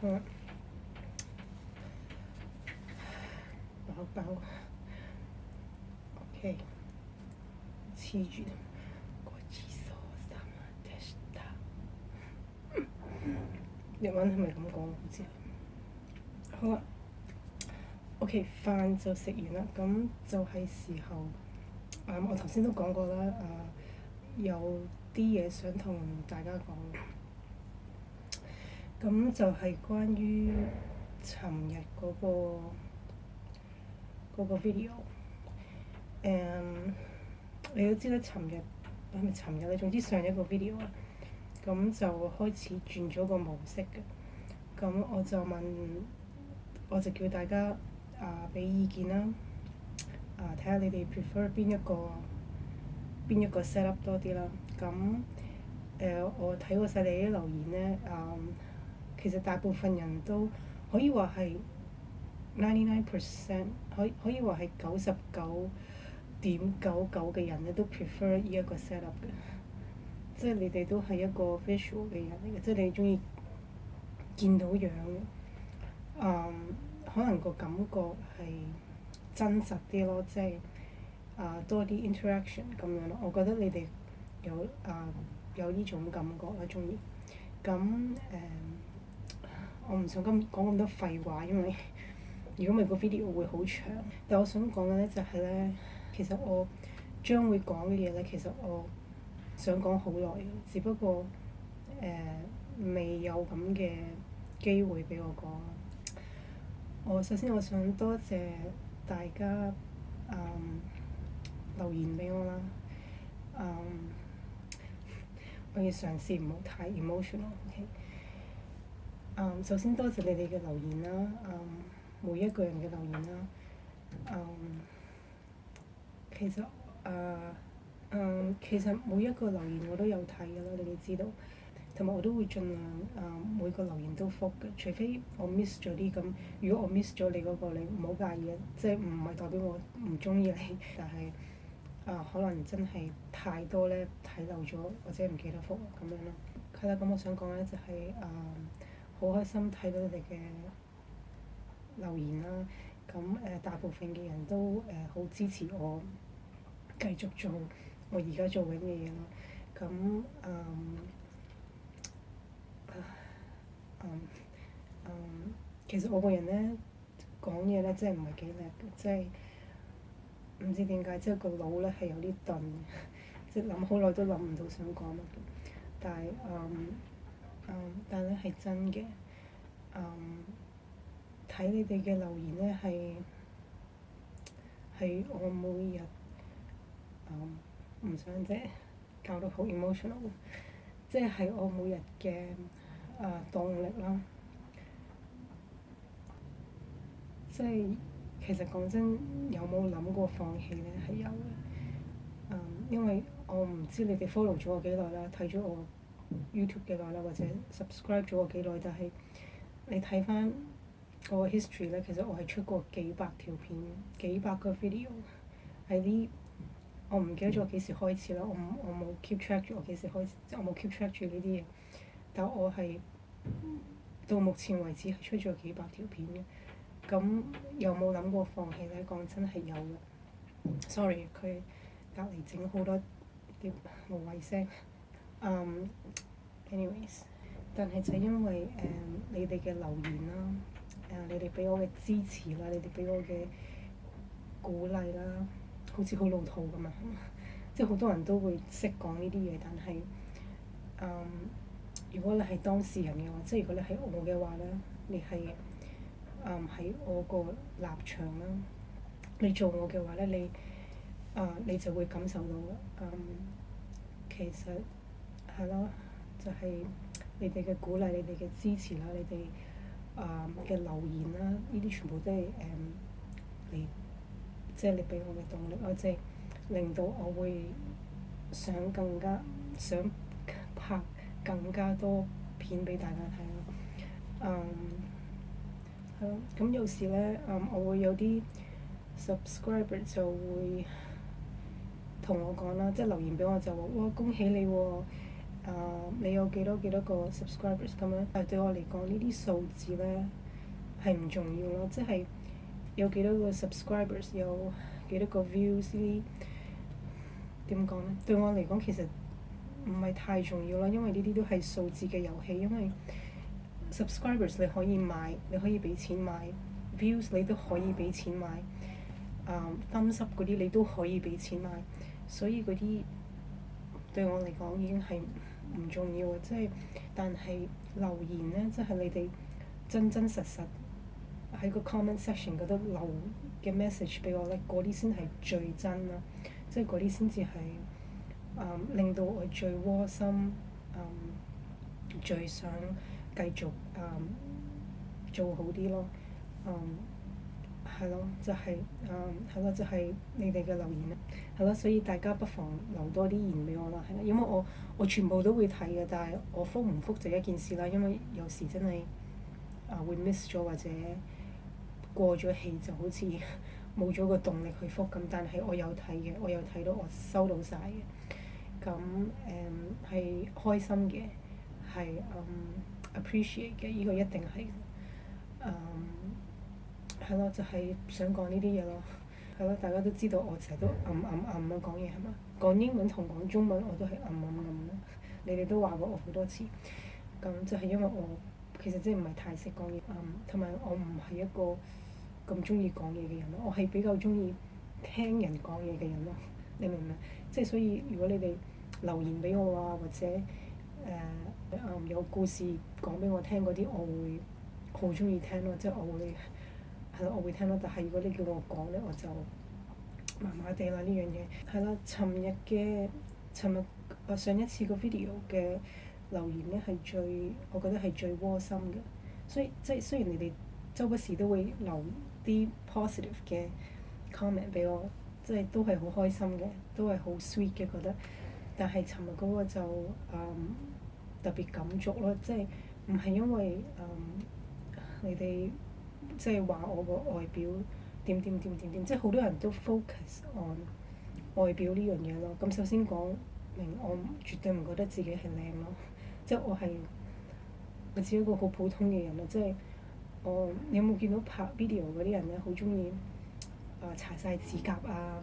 好啦，飽。OK， 黐住。日文係咪咁講？唔知。好啦，OK， 飯就食完啦，咁就係時候。我頭先都講過啦，有啲嘢想同大家講。咁就係關於尋日嗰個 video。你都知啦，尋日係咪尋日咧？總之上一個 video 啊。咁就開始轉咗個模式嘅，咁我就叫大家俾意見啦，睇下你哋 prefer 邊一個 set up 多啲啦。咁我睇過晒你啲留言咧，其實大部分人都可以話係 99%， 可以話係99.99嘅人咧都 prefer 呢一個 set up 嘅。即係你哋都係一個 visual 嘅人嚟嘅，即係你中意見到樣嘅。可能個感覺係真實啲咯，即係多啲 interaction 咁樣咯。我覺得你哋有呢種感覺啦，中意。咁我唔想講咁多廢話，因為如果唔係個 video 會好長。但我想講嘅咧就係咧，其實我將會講嘅嘢咧，其實我想講好耐嘅，只不過未有咁嘅機會俾我講。首先我想多謝大家留言俾我啦。我要嘗試唔好太 emotional。OK。首先多謝你哋嘅留言啦，每一個人嘅留言啦。其實每一個留言我都有睇㗎啦，你哋知道。同埋我都會盡量每個留言都覆嘅，除非我 miss 咗啲咁。如果我 miss 咗你嗰個，你唔好介意啊，即係唔係代表我唔中意你，但係可能真係太多咧睇漏咗或者唔記得覆咁樣咯。係啦，咁我想講咧就係好開心睇到你哋嘅留言啦。咁大部分嘅人都好支持我繼續做我而家做緊嘅嘢咯。咁其實我個人咧講嘢咧真係唔係幾叻嘅，即係唔知點解，即係個腦咧係有啲鈍嘅，即係諗好耐都諗唔到想講乜嘅。但係咧係真嘅，睇你哋嘅留言咧係我每日唔想即係搞到好 emotional，即係我每日嘅動力啦。即係其實講真，有冇諗過放棄咧？係有嘅。因為我唔知你哋 follow 咗我幾耐啦，睇咗我 YouTube 幾耐啦，或者 subscribe 咗我幾耐，但係你睇翻我嘅 history 咧，其實我係出過幾百條片，幾百個 video，係啲我唔記得咗幾時開始啦，我冇 keep track 住我幾時開始，即係我冇 keep track 住呢啲嘢，但我係到目前為止係出咗幾百條片嘅。咁有冇諗過放棄咧？講真係有嘅。Sorry， 佢隔離整好多啲無謂聲。anyways， 但係就因為你哋嘅留言啦，你哋俾我嘅支持啦，你哋俾我嘅鼓勵啦，好似好老土咁啊！即係好多人都會識講呢啲嘢，但係如果你係當事人嘅話，即係如果你係我嘅話咧，你係喺我個立場啦，你做我嘅話咧，你就會感受到其實係咯，就係你哋嘅鼓勵，你哋嘅支持啦，你哋嘅留言啦，呢啲全部都係你即係你俾我嘅動力咯，即係令到我會想拍更加多片俾大家睇咯。係咯，咁有時咧，我會有啲 subscriber 就會同我講啦，即係留言俾我就話：哇，恭喜你喎！你有幾多個 subscribers 咁樣？但係對我嚟講，呢啲數字咧係唔重要咯，即係有幾多個 subscribers，有幾多個 views 呢啲點講咧？對我嚟講其實唔係太重要啦，因為呢啲都係數字嘅遊戲，因為 subscribers 你可以買，你可以俾錢買 views 你都可以俾錢買，thumbs up 嗰啲你都可以俾錢買，所以嗰啲對我嚟講已經係唔重要嘅，即係但係留言咧，即係你哋真實喺個 comment section 嗰度留嘅 message 俾我咧，嗰啲先係最真啦，即係嗰啲先至係令到我最窩心，最想繼續做好啲咯。係咯，就係就係你哋嘅留言啦。係咯，所以大家不妨留多啲言俾我啦，係啦，因為我全部都會睇嘅，但係我覆唔覆就一件事啦，因為有時真係會 miss 咗或者過咗氣，就好似冇咗個動力去覆咁。但係我有睇嘅，我有睇到我收到晒嘅，咁係開心嘅，係appreciate 嘅，呢個一定係係咯，就係想講呢啲嘢咯。係咯，大家都知道我成日都咁講嘢係嘛？講英文同講中文我都係咁啦。你哋都話過我好多次，咁就係因為我其實真係唔係太識講嘢，同埋我唔係一個咁中意講嘢嘅人咯。我係比較中意聽人講嘢嘅人咯。你明唔明？即係所以，如果你哋留言俾我啊，或者有故事講俾我聽嗰啲，我會好中意聽咯。即係我會係咯，我會聽咯。但係如果你叫我講咧，我就麻麻地啦呢樣嘢。係啦，尋日上一次個 video 嘅留言咧係我覺得係最窩心嘅。所以即係雖然你哋周不時都會留啲 positive 嘅 comment 俾我，即係都係好開心嘅，都係好 sweet 嘅覺得。但係尋日嗰個就特別感觸咯，即係唔係因為你哋即係話我個外表點，即係好多人都 focus on 外表呢樣嘢咯。咁首先講明，我絕對唔覺得自己係靚咯，即係我只係一個好普通嘅人咯，即係你有冇見到拍 video 嗰啲人咧，好中意搽晒指甲啊，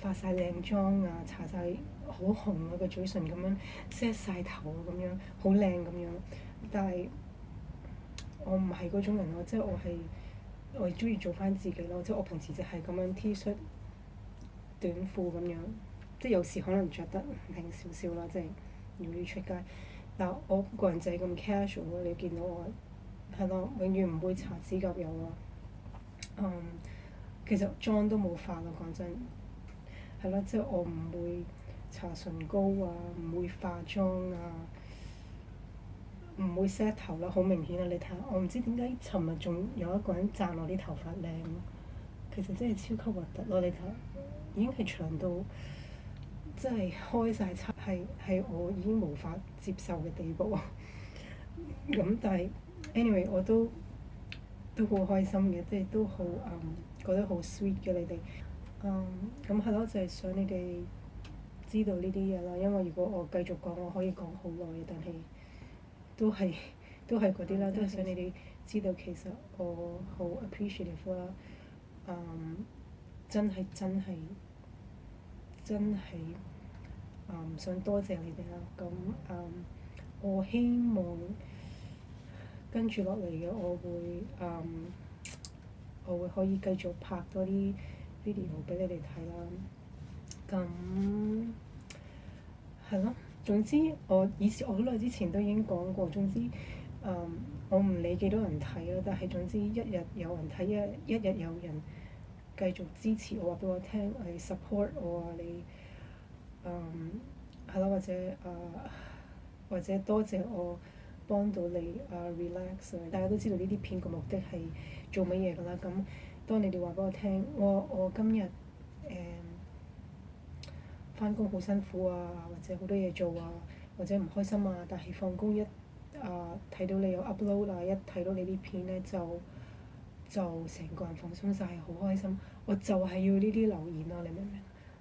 化晒靚妝啊，搽晒好紅啊個嘴唇咁樣 set 晒頭咁樣，好靚咁樣。但係我唔係嗰種人咯，即係我係中意做翻自己咯，即係我平時就係咁樣 T 恤短褲咁樣，即係有時可能着得靚少少啦，即係如果要出街。但我個人就係咁 casual 咯，你見到我係咯，永遠唔會搽指甲油啊。其實妝都冇化咯，講真。係咯，即係我唔會搽唇膏啊，唔會化妝啊，唔會 set 頭啦，好明顯啊！你睇下，我唔知點解尋日仲有一個人讚我啲頭髮靚咯，其實真係超級核突咯！你睇下，已經係長到真係開晒叉，係我已經無法接受嘅地步。咁但係 anyway 我都好開心嘅，即係都好覺得好 sweet 嘅你哋。咁係咯，就係想你哋知道呢啲嘢啦，因為如果我繼續講，我可以講好耐嘅，但係都係嗰啲啦，都係想你哋知道其實我好 appreciative 啦。真係想多謝你哋啦。咁我希望跟住落嚟嘅我會可以繼續拍多啲 video 俾你哋睇啦。咁係咯，總之我好耐之前都已經講過，總之我唔理幾多人睇啦，但係總之一日有人睇，一日有人繼續支持我，話俾我聽，你 support 我啊，你係咯，或者多謝我幫到你relax 啊。大家都知道呢啲片個目的係做乜嘢㗎啦。咁當你哋話俾我聽，我今日返工好辛苦啊，或者好多嘢做啊，或者唔開心啊，但係放工睇到你有 upload 啊，一睇到你啲片咧就成個人放鬆晒，好開心。我就係要呢啲留言啊，你明唔明？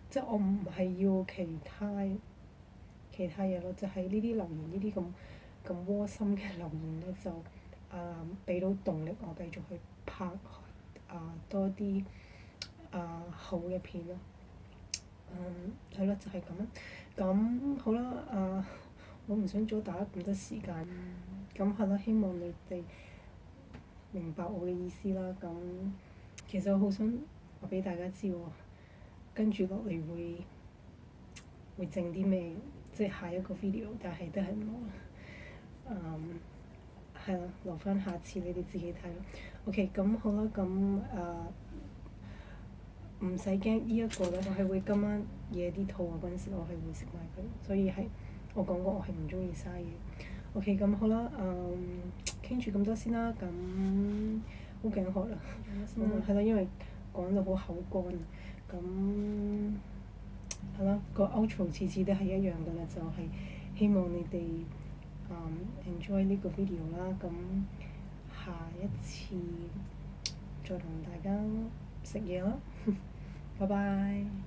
即係我唔係要其他嘢咯，就係呢啲留言，呢啲咁窩心嘅留言咧，就俾到動力我繼續去拍多啲好嘅片咯。係咯，就係咁啦。咁好啦，我唔想阻大家咁多時間。咁係咯，希望你哋明白我嘅意思啦。咁其實我好想話俾大家知喎，跟住落嚟會整啲咩，即係下一個 video，但係都係冇啦。係啦，留翻下次你哋自己睇咯。OK，咁好啦，咁唔使驚呢一個咧，我係會今晚夜啲肚餓嗰陣時，我係會食埋佢，所以係我講過我係唔中意嘥嘢。OK，咁好啦，傾住咁多先啦，咁好頸渴啦，係咯，因為講到好口乾，咁係咯，個 outro 次次都係一樣㗎啦，就係希望你哋enjoy 呢個 video 啦，咁下一次再同大家食嘢啦，拜拜。